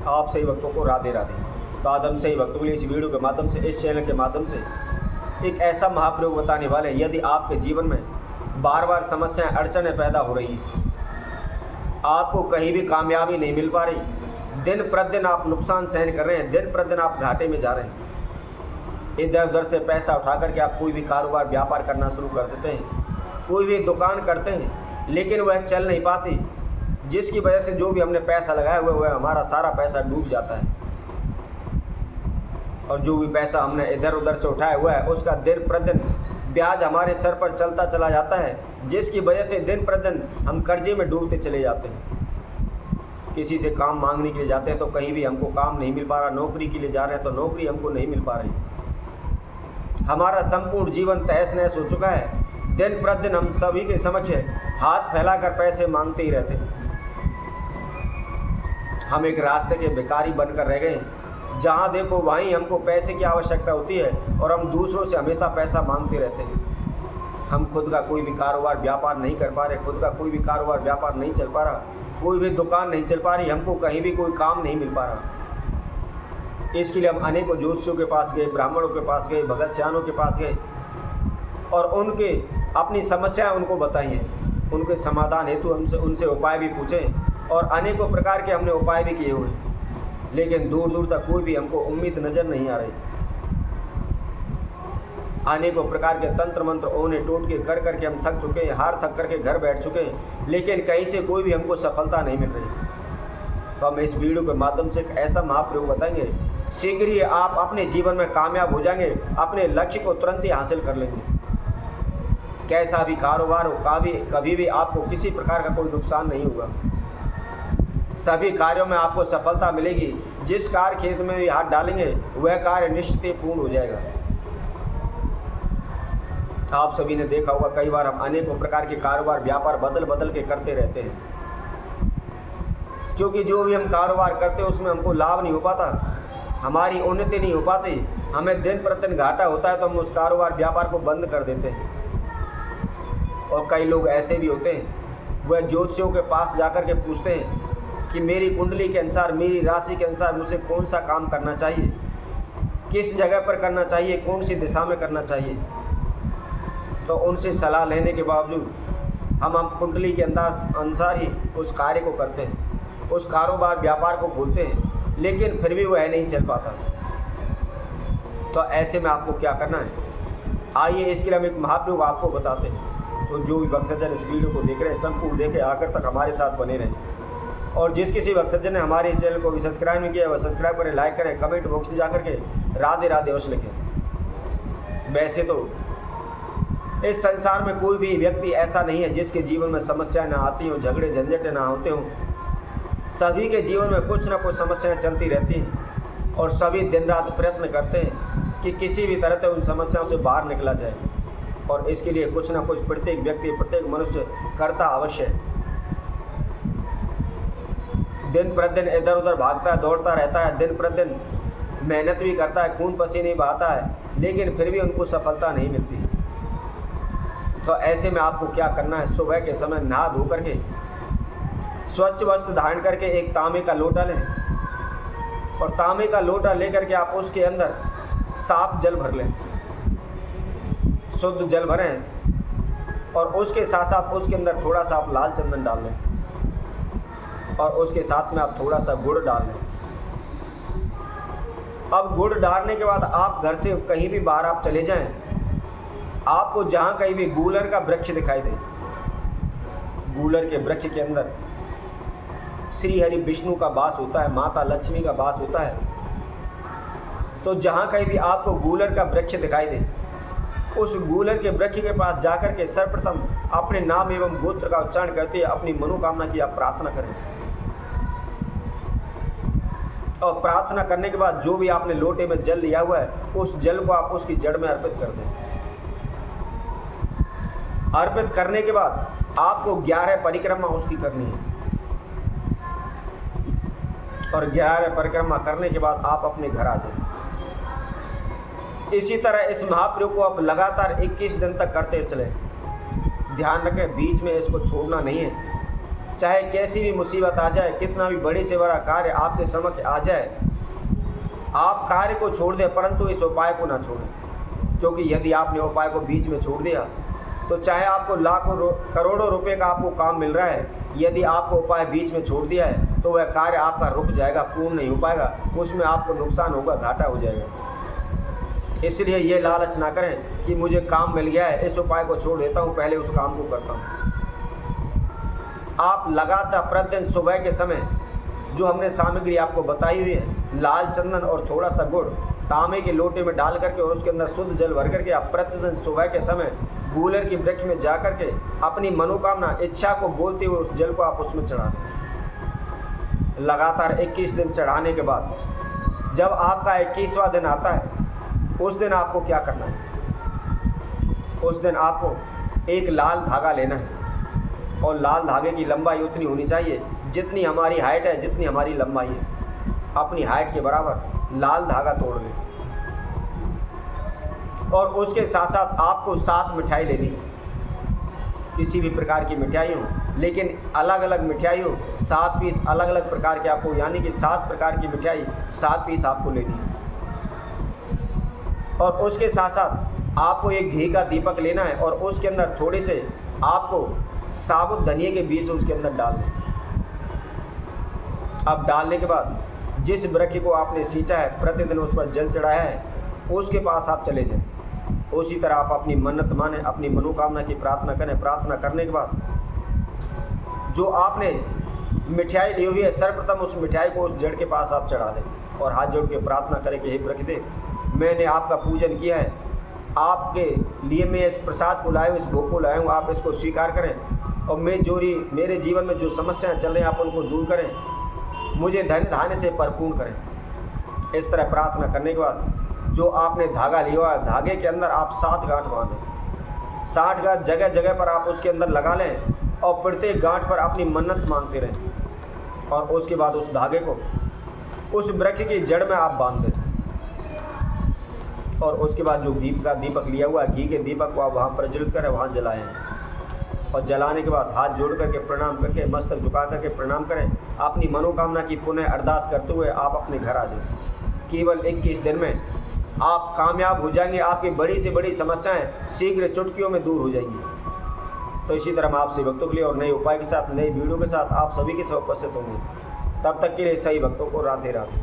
आप सही भक्तों को राधे राधे। तो आज हम सही भक्तों के लिए इस वीडियो के माध्यम से, इस चैनल के माध्यम से एक ऐसा महाप्रयोग बताने वाले हैं। यदि आपके जीवन में बार बार समस्याएं, अड़चनें पैदा हो रही हैं, आपको कहीं भी कामयाबी नहीं मिल पा रही, दिन प्रतिदिन आप नुकसान सहन कर रहे हैं, दिन प्रतिदिन आप घाटे में जा रहे हैं, इधर उधर से पैसा उठा करके आप कोई भी कारोबार व्यापार करना शुरू कर देते हैं, कोई भी दुकान करते हैं, लेकिन वह चल नहीं पाती, जिसकी वजह से जो भी हमने पैसा लगाया हुआ वह हमारा सारा पैसा डूब जाता है, और जो भी पैसा हमने इधर उधर से उठाया हुआ है उसका दिन प्रतिदिन ब्याज हमारे सर पर चलता चला जाता है, जिसकी वजह से दिन प्रतिदिन हम कर्जे में डूबते चले जाते हैं। किसी से काम मांगने के लिए जाते हैं तो कहीं भी हमको काम नहीं मिल पा रहा, नौकरी के लिए जा रहे हैं तो नौकरी हमको नहीं मिल पा रही, हमारा संपूर्ण जीवन तहस नहस हो चुका है। दिन प्रतिदिन हम सभी के समक्ष हाथ फैलाकर पैसे मांगते ही रहते हैं। हम एक रास्ते के भिखारी बनकर रह गए, जहाँ देखो वहीं हमको पैसे की आवश्यकता होती है और हम दूसरों से हमेशा पैसा मांगते रहते हैं। हम खुद का कोई भी कारोबार व्यापार नहीं कर पा रहे, खुद का कोई भी कारोबार व्यापार नहीं चल पा रहा, कोई भी दुकान नहीं चल पा रही, हमको कहीं भी कोई काम नहीं मिल पा रहा। इसके लिए हम अनेकों ज्योतिषियों के पास गए, ब्राह्मणों के पास गए, भगत सियानों के पास गए और उनके अपनी समस्याएं उनको बताइए, उनके समाधान हेतु हमसे उनसे उपाय भी पूछे और अनेकों प्रकार के हमने उपाय भी किए हुए, लेकिन दूर दूर तक कोई भी हमको उम्मीद नज़र नहीं आ रही। अनेकों प्रकार के तंत्र मंत्र ओने टोटके कर करके हम थक चुके हैं, हार थक करके घर बैठ चुके हैं, लेकिन कहीं से कोई भी हमको सफलता नहीं मिल रही। तो हम इस वीडियो के माध्यम से एक ऐसा महाप्रयोग बताएंगे, शीघ्र ही आप अपने जीवन में कामयाब हो जाएंगे, अपने लक्ष्य को तुरंत ही हासिल कर लेंगे। कैसा भी कारोबार हो, कभी भी आपको किसी प्रकार का कोई नुकसान नहीं होगा, सभी कार्यों में आपको सफलता मिलेगी। जिस कार्य क्षेत्र में भी हाथ डालेंगे वह कार्य निश्चित ही पूर्ण हो जाएगा। आप सभी ने देखा होगा, कई बार हम अनेकों प्रकार के कारोबार व्यापार बदल बदल के करते रहते हैं, क्योंकि जो भी हम कारोबार करते हैं उसमें हमको लाभ नहीं हो पाता, हमारी उन्नति नहीं हो पाती, हमें दिन प्रतिदिन घाटा होता है, तो हम उस कारोबार व्यापार को बंद कर देते हैं। और कई लोग ऐसे भी होते हैं, वह ज्योतिषियों के पास जाकर के पूछते हैं कि मेरी कुंडली के अनुसार, मेरी राशि के अनुसार मुझे कौन सा काम करना चाहिए, किस जगह पर करना चाहिए, कौन सी दिशा में करना चाहिए। तो उनसे सलाह लेने के बावजूद हम कुंडली के अनुसार ही उस कार्य को करते हैं, उस कारोबार व्यापार को खोलते हैं, लेकिन फिर भी वह नहीं चल पाता। तो ऐसे में आपको क्या करना है, आइए इसके लिए हम एक महाप्रयोग आपको बताते हैं। तो जो भी भक्तजन इस वीडियो को देख रहे हैं संपूर्ण देखें, आखिर तक हमारे साथ बने रहें। और जिस किसी भक्तजन ने हमारे इस चैनल को भी सब्सक्राइब नहीं किया है वह सब्सक्राइब करें, लाइक करें, कमेंट बॉक्स में जाकर के राधे राधे अवश्य लिखें। वैसे तो इस संसार में कोई भी व्यक्ति ऐसा नहीं है जिसके जीवन में समस्याएं ना आती हों, झगड़े झंझट ना होते हों। सभी के जीवन में कुछ ना कुछ समस्याएं चलती रहती हैं और सभी दिन रात प्रयत्न करते हैं कि किसी भी तरह से उन समस्याओं से बाहर निकला जाए, और इसके लिए कुछ ना कुछ प्रत्येक व्यक्ति, प्रत्येक मनुष्य करता अवश्य है। दिन प्रतिदिन इधर उधर भागता है, दौड़ता रहता है, दिन प्रतिदिन मेहनत भी करता है, खून पसीने बहाता है, लेकिन फिर भी उनको सफलता नहीं मिलती। तो ऐसे में आपको क्या करना है, सुबह के समय नहा धो करके स्वच्छ वस्त्र धारण करके एक तांबे का लोटा लें, और तांबे का लोटा लेकर के आप उसके अंदर साफ जल भर लें, शुद्ध जल भरें, और उसके साथ साथ उसके अंदर थोड़ा सा आप लाल चंदन डाल लें, और उसके साथ में आप थोड़ा सा गुड़ डाल लें। अब गुड़ डालने के बाद आप घर से कहीं भी बाहर आप चले जाएं, आपको जहाँ कहीं भी गूलर का वृक्ष दिखाई दे, गूलर के वृक्ष के अंदर श्री हरि विष्णु का वास होता है, माता लक्ष्मी का वास होता है। तो जहाँ कहीं भी आपको गूलर का वृक्ष दिखाई दे, उस गूलर के वृक्ष के पास जाकर के सर्वप्रथम अपने नाम एवं गोत्र का उच्चारण करते हुए अपनी मनोकामना की आप प्रार्थना करें, और प्रार्थना करने के बाद जो भी आपने लोटे में जल लिया हुआ है उस जल को आप उसकी जड़ में अर्पित कर दें। अर्पित करने के बाद आपको 11 परिक्रमा उसकी करनी है, और 11 परिक्रमा करने के बाद आप अपने घर आ जाएं। इसी तरह इस महाप्रयोग को आप लगातार 21 दिन तक करते चलें। ध्यान रखें, बीच में इसको छोड़ना नहीं है। चाहे कैसी भी मुसीबत आ जाए, कितना भी बड़ी से बड़ा कार्य आपके समक्ष आ जाए, आप कार्य को छोड़ दें, परंतु इस उपाय को ना छोड़ें। क्योंकि यदि आपने उपाय को बीच में छोड़ दिया तो चाहे आपको लाखों करोड़ों रुपए का आपको काम मिल रहा है, यदि आपको उपाय बीच में छोड़ दिया है तो वह कार्य आपका रुक जाएगा, पूर्ण नहीं हो पाएगा, उसमें आपको नुकसान होगा, घाटा हो जाएगा। इसलिए ये लालच ना करें कि मुझे काम मिल गया है, इस उपाय को छोड़ देता हूँ, पहले उस काम को करता हूँ। आप लगातार प्रतिदिन सुबह के समय जो हमने सामग्री आपको बताई हुई है, लाल चंदन और थोड़ा सा गुड़ तांबे के लोटे में डाल करके और उसके अंदर शुद्ध जल भर करके आप प्रतिदिन सुबह के समय गूलर की वृक्ष में जा करके अपनी मनोकामना इच्छा को बोलते हुए उस जल को आप उसमें चढ़ा दें। लगातार 21 दिन चढ़ाने के बाद जब आपका 21वां दिन आता है, उस दिन आपको क्या करना है? उस दिन आपको एक लाल धागा लेना है और लाल धागे की लंबाई उतनी होनी चाहिए जितनी हमारी हाइट है, जितनी हमारी लंबाई है, अपनी हाइट के बराबर लाल धागा तोड़ लें। और उसके साथ साथ आपको 7 मिठाई लेनी है, किसी भी प्रकार की मिठाई हो, लेकिन अलग अलग मिठाई हो, 7 पीस अलग अलग प्रकार के आपको, यानी कि 7 प्रकार की मिठाई 7 पीस आपको लेनी है। और उसके साथ साथ आपको एक घी का दीपक लेना है और उसके अंदर थोड़े से आपको साबुत धनिए के बीज उसके अंदर डाल दें। अब डालने के बाद जिस वृक्ष को आपने सींचा है, प्रतिदिन उस पर जल चढ़ाया है, उसके पास आप चले जाएं। उसी तरह आप अपनी मन्नत माने, अपनी मनोकामना की प्रार्थना करें। प्रार्थना करने के बाद जो आपने मिठाई ली हुई है, सर्वप्रथम उस मिठाई को उस जड़ के पास आप चढ़ा दें और हाथ जोड़ के प्रार्थना करें कि हे वृक्षदेव, मैंने आपका पूजन किया है, आपके लिए मैं इस प्रसाद को लाया हूँ, इस भोग को लाया हूँ, आप इसको स्वीकार करें और मेरे जीवन में जो समस्याएं चल रही हैं आप उनको दूर करें, मुझे धन धान्य से भरपूर करें। इस तरह प्रार्थना करने के बाद जो आपने धागा लिया हुआ है, धागे के अंदर आप 7 गांठ बांधें। 60 गांठ जगह जगह पर आप उसके अंदर लगा लें और प्रत्येक गांठ पर अपनी मन्नत मांगते रहें। और उसके बाद उस धागे को उस वृक्ष की जड़ में आप बांध दें। और उसके बाद जो घी का दीपक लिया हुआ है, घी के दीपक को आप वहाँ प्रज्वलित करें, वहाँ जलाएं। और जलाने के बाद हाथ जोड़ करके प्रणाम करके, मस्तक झुका करके प्रणाम करें। अपनी मनोकामना की पुनः अरदास करते हुए आप अपने घर आ जाएं। केवल 21 दिन में आप कामयाब हो जाएंगे। आपकी बड़ी से बड़ी समस्याएं शीघ्र चुटकियों में दूर हो जाएंगी। तो इसी तरह हम आपसे भक्तों के लिए और नए उपाय के साथ, नई वीडियो के साथ आप सभी के साथ उपस्थित होंगे। तब तक के लिए सही भक्तों को राधे राधे।